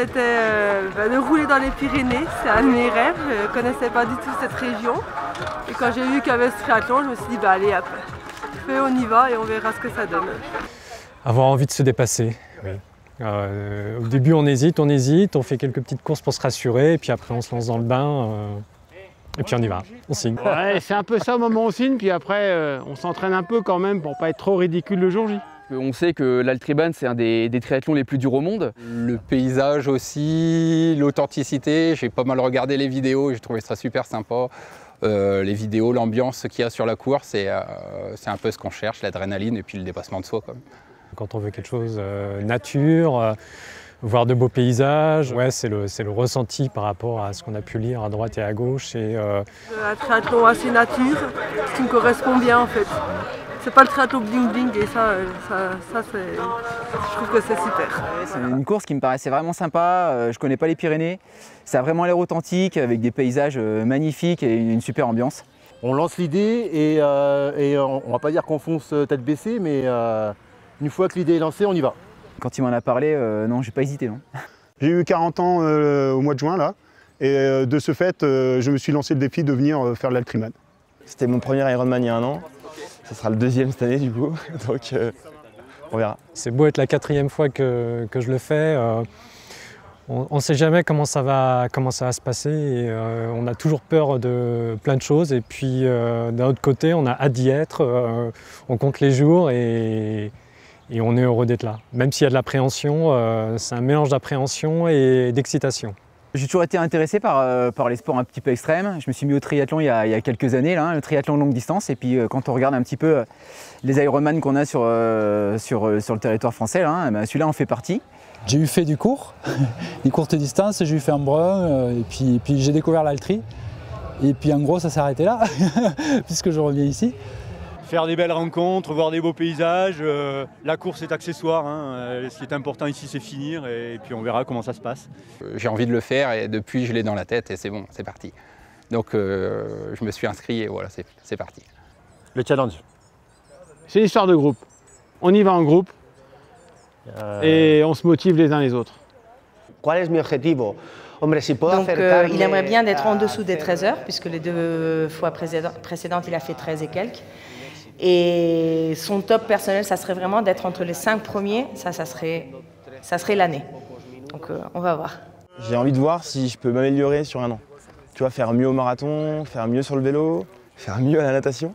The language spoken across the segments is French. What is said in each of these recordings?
c'était de rouler dans les Pyrénées. C'est un de mes rêves. Je ne connaissais pas du tout cette région. Et quand j'ai vu qu'il y avait ce triathlon, je me suis dit, bah allez, hop, on y va et on verra ce que ça donne. Avoir envie de se dépasser, oui. Au début, on hésite, on fait quelques petites courses pour se rassurer, et puis après, on se lance dans le bain, et puis on y va, on signe. Ouais, c'est un peu ça au moment où on signe, puis après, on s'entraîne un peu quand même pour pas être trop ridicule le jour J. On sait que l'Altriban, c'est un des triathlons les plus durs au monde. Le paysage aussi, l'authenticité, j'ai pas mal regardé les vidéos et j'ai trouvé ça super sympa. Les vidéos, l'ambiance qu'il y a sur la course, c'est un peu ce qu'on cherche, l'adrénaline et puis le dépassement de soi. Quand on veut quelque chose nature, voir de beaux paysages, ouais, c'est le ressenti par rapport à ce qu'on a pu lire à droite et à gauche. Un triathlon assez nature, ce qui me correspond bien en fait. C'est pas le triathlon bling bling et ça je trouve que c'est super. C'est une course qui me paraissait vraiment sympa, je connais pas les Pyrénées, ça a vraiment l'air authentique avec des paysages magnifiques et une super ambiance. On lance l'idée et on va pas dire qu'on fonce tête baissée, mais une fois que l'idée est lancée, on y va. Quand il m'en a parlé, non, j'ai pas hésité. Non. J'ai eu 40 ans au mois de juin là, et de ce fait, je me suis lancé le défi de venir faire l'Altriman. C'était mon premier Ironman il y a un an. Ce sera le deuxième cette année du coup, donc on verra. C'est beau être la 4e fois que je le fais. On ne sait jamais comment ça va se passer et on a toujours peur de plein de choses. Et puis d'un autre côté, on a hâte d'y être, on compte les jours et on est heureux d'être là. Même s'il y a de l'appréhension, c'est un mélange d'appréhension et d'excitation. J'ai toujours été intéressé par les sports un petit peu extrêmes. Je me suis mis au triathlon il y a quelques années, là, le triathlon longue distance. Et puis quand on regarde un petit peu les Ironman qu'on a sur le territoire français, ben celui-là en fait partie. J'ai eu fait du court, des courtes distances, j'ai eu fait un brun, et puis j'ai découvert l'Altri. Et puis en gros ça s'est arrêté là, puisque je reviens ici. Faire des belles rencontres, voir des beaux paysages, la course est accessoire, hein. Ce qui est important ici c'est finir et puis on verra comment ça se passe. J'ai envie de le faire et depuis je l'ai dans la tête et c'est bon, c'est parti. Donc je me suis inscrit et voilà, c'est parti. Le challenge. C'est une histoire de groupe. On y va en groupe et on se motive les uns les autres. Quel est mon objectif? Donc il aimerait bien d'être en dessous des 13 heures, puisque les 2 fois précédentes il a fait 13 et quelques. Et son top personnel, ça serait vraiment d'être entre les 5 premiers, ça serait l'année. Donc on va voir. J'ai envie de voir si je peux m'améliorer sur un an. Tu vois, faire mieux au marathon, faire mieux sur le vélo, faire mieux à la natation.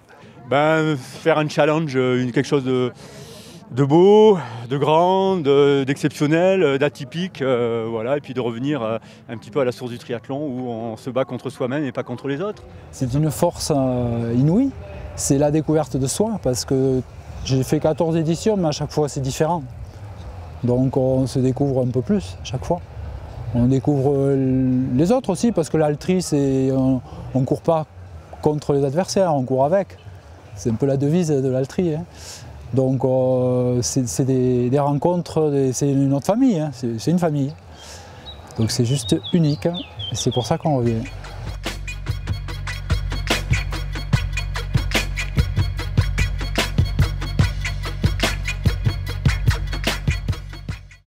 Ben, faire un challenge, quelque chose de beau, de grand, d'exceptionnel, d'atypique, voilà, et puis de revenir un petit peu à la source du triathlon où on se bat contre soi-même et pas contre les autres. C'est une force inouïe, c'est la découverte de soi, parce que j'ai fait 14 éditions, mais à chaque fois c'est différent. Donc on se découvre un peu plus à chaque fois. On découvre les autres aussi, parce que l'Altri, on ne court pas contre les adversaires, on court avec. C'est un peu la devise de l'Altri. Hein. Donc c'est des rencontres, c'est une autre famille, hein. C'est une famille. Donc c'est juste unique, hein. Et c'est pour ça qu'on revient.